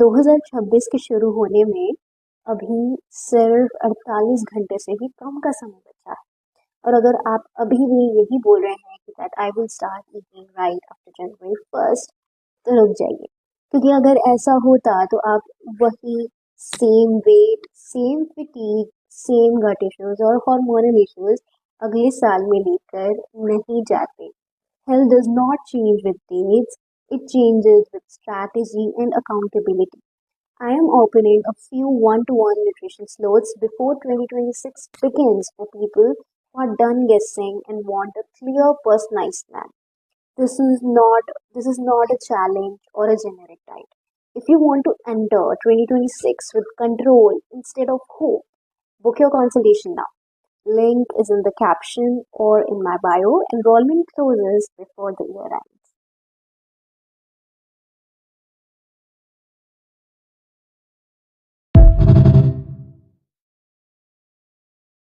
2026 के शुरू होने में अभी सिर्फ 48 घंटे से भी कम का समय बचा है। और अगर आप अभी भी यही बोल रहे हैं कि that I will start eating right after January 1st, तो रुक जाइए। क्योंकि अगर ऐसा होता तो आप वही सेम वेट, सेम फिटीक, सेम गट इश्यूज और हार्मोनल इश्यूज अगले साल में लेकर नहीं जाते। Health does not change with dates, it changes with strategy and accountability. I am opening a few one-to-one nutrition slots before 2026 begins for people who are done guessing and want a clear personalized plan. This is not this is not a challenge or a generic diet. If you want to enter 2026 with control instead of hope, book your consultation now. Link is in the caption or in my bio. Enrollment closes before the year ends.